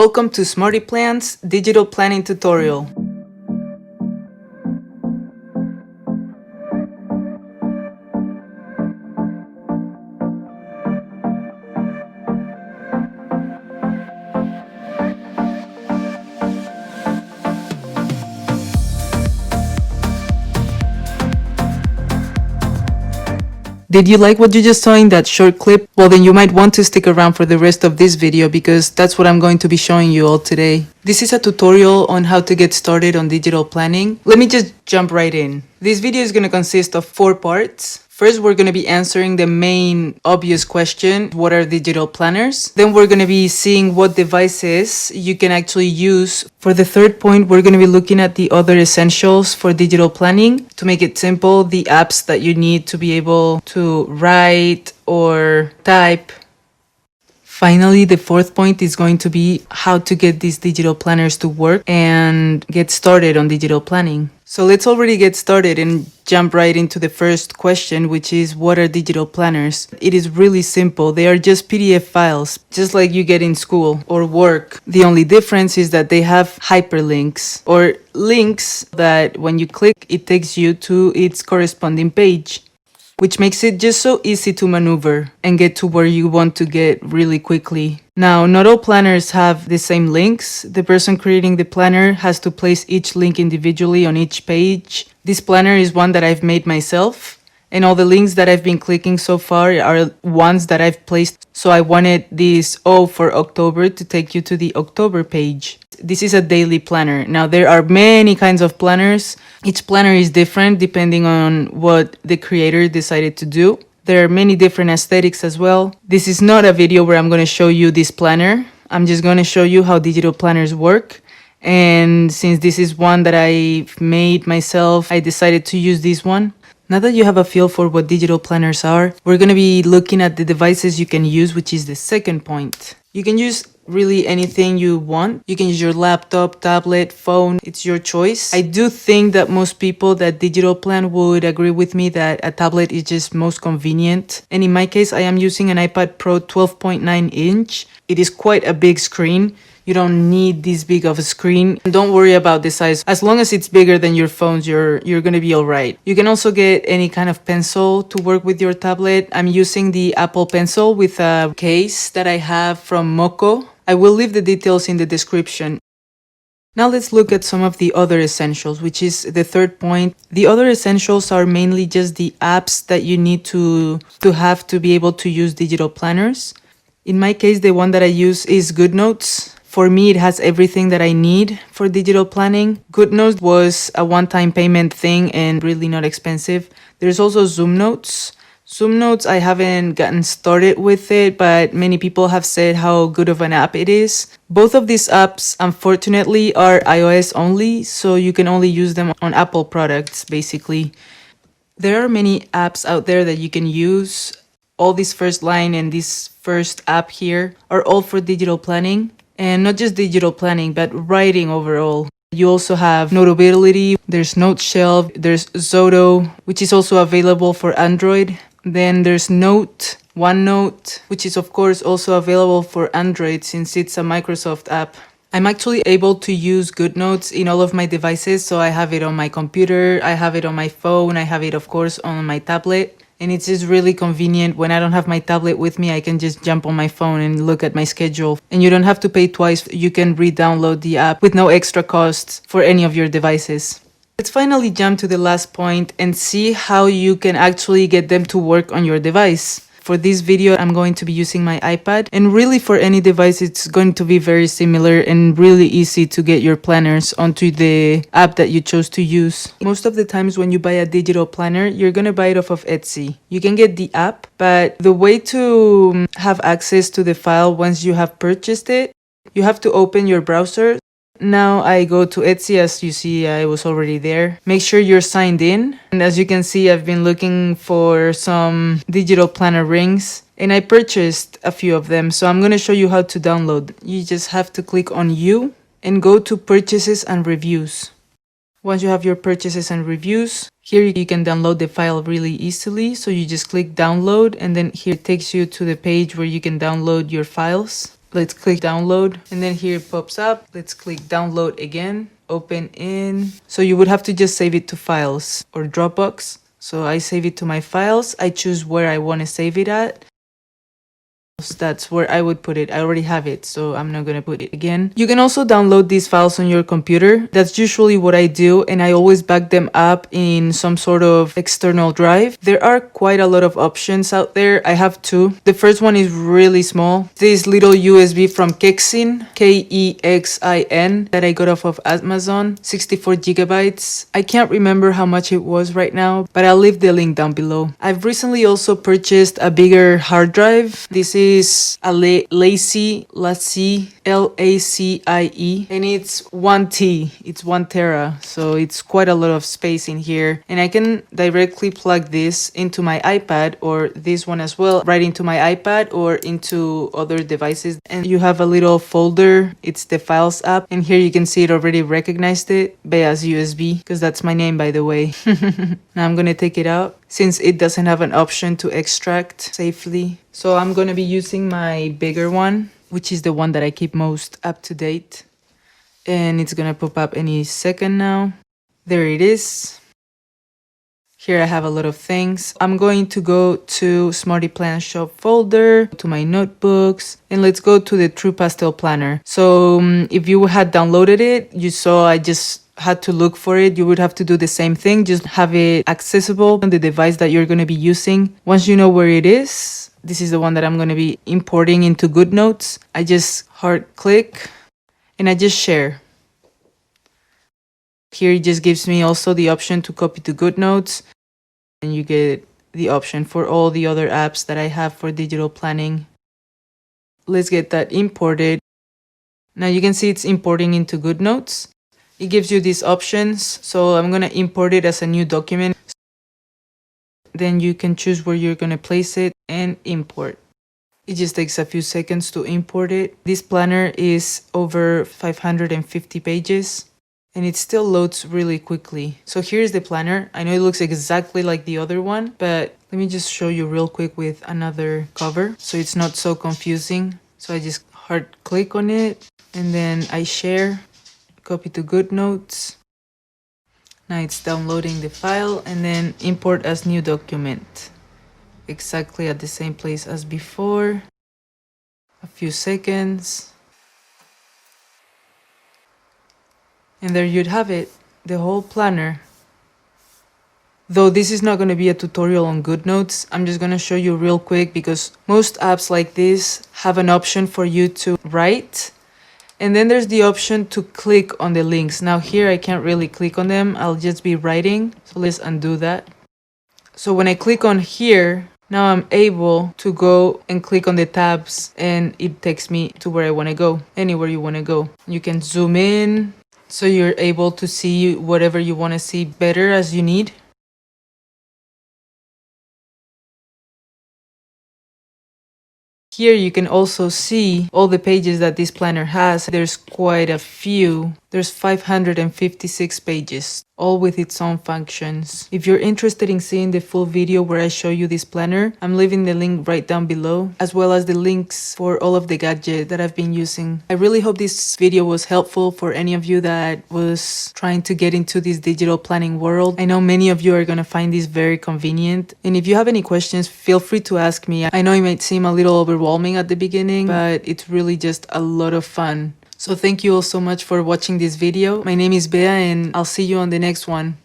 Welcome to Smarty Plan's digital planning tutorial. Did you like what you just saw in that short clip? Well, then you might want to stick around for the rest of this video because that's what I'm going to be showing you all today. This is a tutorial on how to get started on digital planning. Let me just jump right in. This video is going to consist of 4 parts. First, we're going to be answering the main obvious question, what are digital planners? Then we're going to be seeing what devices you can actually use. For the third point, we're going to be looking at the other essentials for digital planning. To make it simple, the apps that you need to be able to write or type. Finally, the fourth point is going to be how to get these digital planners to work and get started on digital planning. So let's already get started and jump right into the first question, which is what are digital planners? It is really simple. They are just PDF files, just like you get in school or work. The only difference is that they have hyperlinks or links that when you click, it takes you to its corresponding page, which makes it just so easy to maneuver and get to where you want to get really quickly. Now, not all planners have the same links. The person creating the planner has to place each link individually on each page. This planner is one that I've made myself, and all the links that I've been clicking so far are ones that I've placed. So I wanted this O for October to take you to the October page. This is a daily planner. Now, there are many kinds of planners. Each planner is different depending on what the creator decided to do. There are many different aesthetics as well. This is not a video where I'm going to show you this planner. I'm just going to show you how digital planners work. And since this is one that I've made myself, I decided to use this one. Now that you have a feel for what digital planners are, we're going to be looking at the devices you can use, which is the second point. You can use really anything you want. You can use your laptop, tablet, phone. It's your choice. I do think that most people that digital plan would agree with me that a tablet is just most convenient. And in my case, I am using an iPad Pro 12.9 inch. It is quite a big screen. You don't need this big of a screen. Don't worry about the size. As long as it's bigger than your phones, you're gonna be all right. You can also get any kind of pencil to work with your tablet. I'm using the Apple Pencil with a case that I have from Moco. I will leave the details in the description. Now let's look at some of the other essentials, which is the third point. The other essentials are mainly just the apps that you need to have to be able to use digital planners. In my case, the one that I use is GoodNotes. For me, it has everything that I need for digital planning. GoodNotes was a one-time payment thing and really not expensive. There's also ZoomNotes. ZoomNotes, I haven't gotten started with it, but many people have said how good of an app it is. Both of these apps, unfortunately, are iOS only, so you can only use them on Apple products, basically. There are many apps out there that you can use. All this first line and this first app here are all for digital planning. And not just digital planning, but writing overall. You also have Notability, there's NoteShelf, there's Zoto, which is also available for Android. Then there's Note, OneNote, which is of course also available for Android since it's a Microsoft app. I'm actually able to use GoodNotes in all of my devices, so I have it on my computer, I have it on my phone, I have it of course on my tablet. And it's just really convenient. When I don't have my tablet with me, I can just jump on my phone and look at my schedule. And you don't have to pay twice. You can re-download the app with no extra costs for any of your devices. Let's finally jump to the last point and see how you can actually get them to work on your device. For this video, I'm going to be using my iPad, and really for any device, it's going to be very similar and really easy to get your planners onto the app that you chose to use. Most of the times when you buy a digital planner, you're going to buy it off of Etsy. You can get the app, but the way to have access to the file once you have purchased it, you have to open your browser. Now I go to Etsy. As you see, I was already there. Make sure you're signed in. And as you can see, I've been looking for some digital planner rings and I purchased a few of them. So I'm going to show you how to download. You just have to click on You and go to Purchases and Reviews. Once you have your purchases and reviews, here you can download the file really easily. So you just click download and then here it takes you to the page where you can download your files. Let's click download, and then here it pops up. Let's click download again, open in. So you would have to just save it to files or Dropbox. So I save it to my files. I choose where I want to save it at. That's where I would put it. I already have it, so I'm not gonna put it again. You can also download these files on your computer. That's usually what I do, and I always back them up in some sort of external drive. There are quite a lot of options out there. I have two. The first one is really small. This little USB from Kexin, Kexin, that I got off of Amazon, 64 gigabytes. I can't remember how much it was right now, but I'll leave the link down below. I've recently also purchased a bigger hard drive. This is a LaCie, L-A-C-I-E, and it's 1T, it's 1 tera, so it's quite a lot of space in here, and I can directly plug this into my iPad, or this one as well, right into my iPad or into other devices. And you have a little folder, it's the Files app, and here you can see it already recognized it, Bea's USB, because that's my name, by the way. Now I'm gonna take it out, since it doesn't have an option to extract safely. So I'm gonna be using my bigger one, which is the one that I keep most up to date. And it's gonna pop up any second now. There it is. Here I have a lot of things. I'm going to go to Smarty Plan Shop folder, to my notebooks, and let's go to the True Pastel Planner. So if you had downloaded it, you saw I just had to look for it. You would have to do the same thing, just have it accessible on the device that you're going to be using. Once you know where it is, this is the one that I'm going to be importing into GoodNotes. I just hard click and I just share. Here it just gives me also the option to copy to GoodNotes, and you get the option for all the other apps that I have for digital planning. Let's get that imported. Now you can see it's importing into GoodNotes. It gives you these options, so I'm gonna import it as a new document. Then you can choose where you're gonna place it and import. It just takes a few seconds to import it. This planner is over 550 pages and it still loads really quickly. So here's the planner. I know it looks exactly like the other one, but let me just show you real quick with another cover so it's not so confusing. So I just hard click on it and then I share, copy to GoodNotes. Now it's downloading the file and then import as new document. Exactly at the same place as before. A few seconds. And there you'd have it, the whole planner. Though this is not going to be a tutorial on GoodNotes, I'm just going to show you real quick because most apps like this have an option for you to write. And then there's the option to click on the links. Now here I can't really click on them, I'll just be writing. So let's undo that. So when I click on here, now I'm able to go and click on the tabs and it takes me to where I want to go, anywhere you want to go. You can zoom in so you're able to see whatever you want to see better as you need. Here you can also see all the pages that this planner has. There's quite a few. There's 556 pages, all with its own functions. If you're interested in seeing the full video where I show you this planner, I'm leaving the link right down below, as well as the links for all of the gadgets that I've been using. I really hope this video was helpful for any of you that was trying to get into this digital planning world. I know many of you are gonna find this very convenient. And if you have any questions, feel free to ask me. I know it might seem a little overwhelming at the beginning, but it's really just a lot of fun. So thank you all so much for watching this video. My name is Bea and I'll see you on the next one.